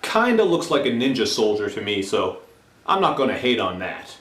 kinda looks like a ninja soldier to me, so I'm not gonna hate on that.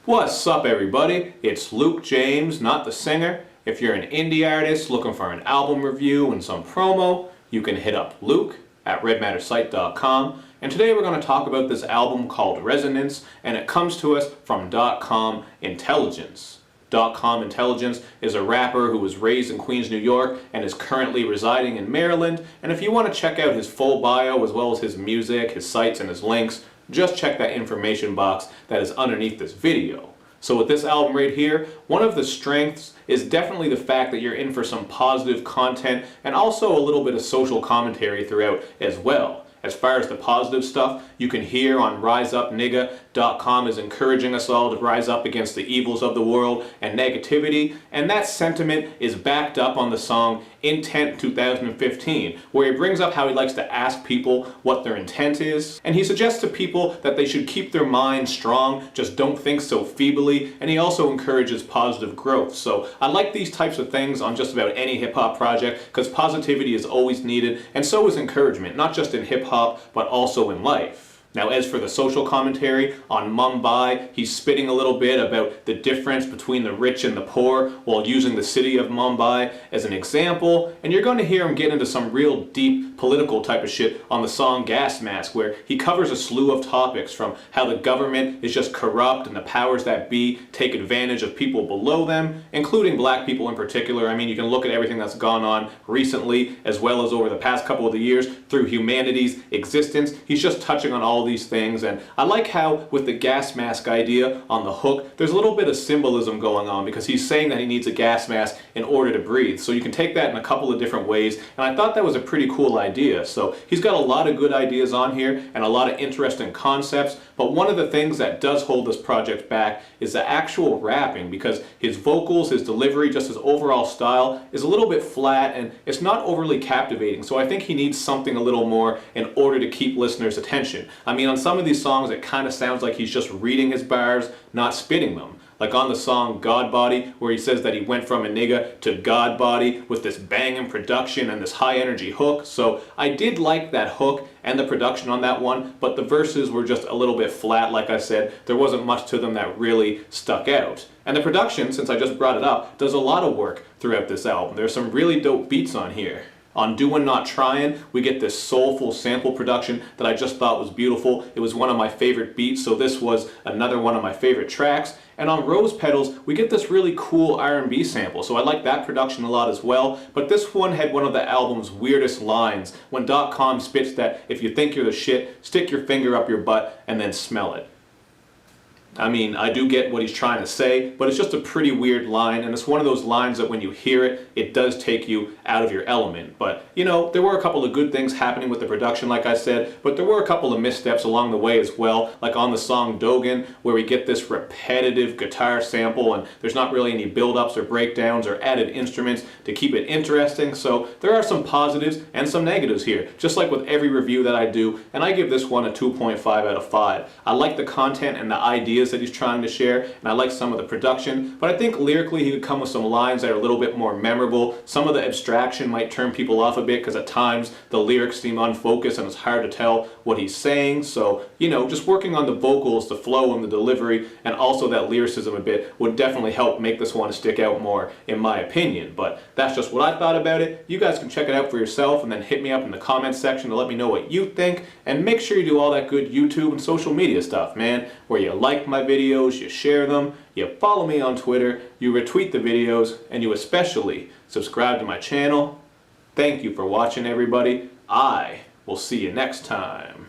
What's up everybody? It's Luke James, not the singer. If you're an indie artist looking for an album review and some promo, you can hit up Luke at redmattersite.com. And today we're going to talk about this album called Resonance, and it comes to us from .com Intelligence. .com Intelligence is a rapper who was raised in Queens, New York and is currently residing in Maryland. And if you want to check out his full bio as well as his music, his sites, and his links, just check that information box that is underneath this video. So with this album right here, one of the strengths is definitely the fact that you're in for some positive content and also a little bit of social commentary throughout as well. As far as the positive stuff, you can hear on RiseUpNigga.com is encouraging us all to rise up against the evils of the world and negativity, and that sentiment is backed up on the song Intent 2015, where he brings up how he likes to ask people what their intent is, and he suggests to people that they should keep their mind strong, just don't think so feebly, and he also encourages positive growth. So I like these types of things on just about any hip-hop project, because positivity is always needed, and so is encouragement, not just in hip-hop, but also in life. Now as for the social commentary, on Mumbai, he's spitting a little bit about the difference between the rich and the poor while using the city of Mumbai as an example, and you're going to hear him get into some real deep political type of shit on the song Gas Mask, where he covers a slew of topics from how the government is just corrupt and the powers that be take advantage of people below them, including black people in particular. I mean, you can look at everything that's gone on recently as well as over the past couple of years through humanity's existence. He's just touching on all these things, and I like how with the gas mask idea on the hook, there's a little bit of symbolism going on because he's saying that he needs a gas mask in order to breathe. So you can take that in a couple of different ways, and I thought that was a pretty cool idea. So he's got a lot of good ideas on here and a lot of interesting concepts, but one of the things that does hold this project back is the actual rapping, because his vocals, his delivery, just his overall style is a little bit flat and it's not overly captivating. So I think he needs something a little more in order to keep listeners' attention. I mean, on some of these songs, it kind of sounds like he's just reading his bars, not spitting them. Like on the song God Body, where he says that he went from a nigga to God Body with this banging production and this high energy hook. So I did like that hook and the production on that one, but the verses were just a little bit flat. Like I said, there wasn't much to them that really stuck out. And the production, since I just brought it up, does a lot of work throughout this album. There's some really dope beats on here. On Doin, Not Tryin, we get this soulful sample production that I just thought was beautiful. It was one of my favorite beats, so this was another one of my favorite tracks. And on Rose Petals, we get this really cool R&B sample, so I like that production a lot as well. But this one had one of the album's weirdest lines, when .com spits that if you think you're the shit, stick your finger up your butt and then smell it. I mean, I do get what he's trying to say, but it's just a pretty weird line, and it's one of those lines that when you hear it, it does take you out of your element. But, you know, there were a couple of good things happening with the production, like I said, but there were a couple of missteps along the way as well, like on the song Dogon, where we get this repetitive guitar sample, and there's not really any build-ups or breakdowns or added instruments to keep it interesting. So there are some positives and some negatives here, just like with every review that I do, and I give this one a 2.5 out of 5. I like the content and the ideas that he's trying to share, and I like some of the production, but I think lyrically he could come with some lines that are a little bit more memorable. Some of the abstraction might turn people off a bit because at times the lyrics seem unfocused and it's hard to tell what he's saying. So, you know, just working on the vocals, the flow and the delivery, and also that lyricism a bit would definitely help make this one stick out more, in my opinion. But that's just what I thought about it. You guys can check it out for yourself and then hit me up in the comments section to let me know what you think, and make sure you do all that good YouTube and social media stuff, man, where you like my videos, you share them, you follow me on Twitter, you retweet the videos, and you especially subscribe to my channel. Thank you for watching, everybody. I will see you next time.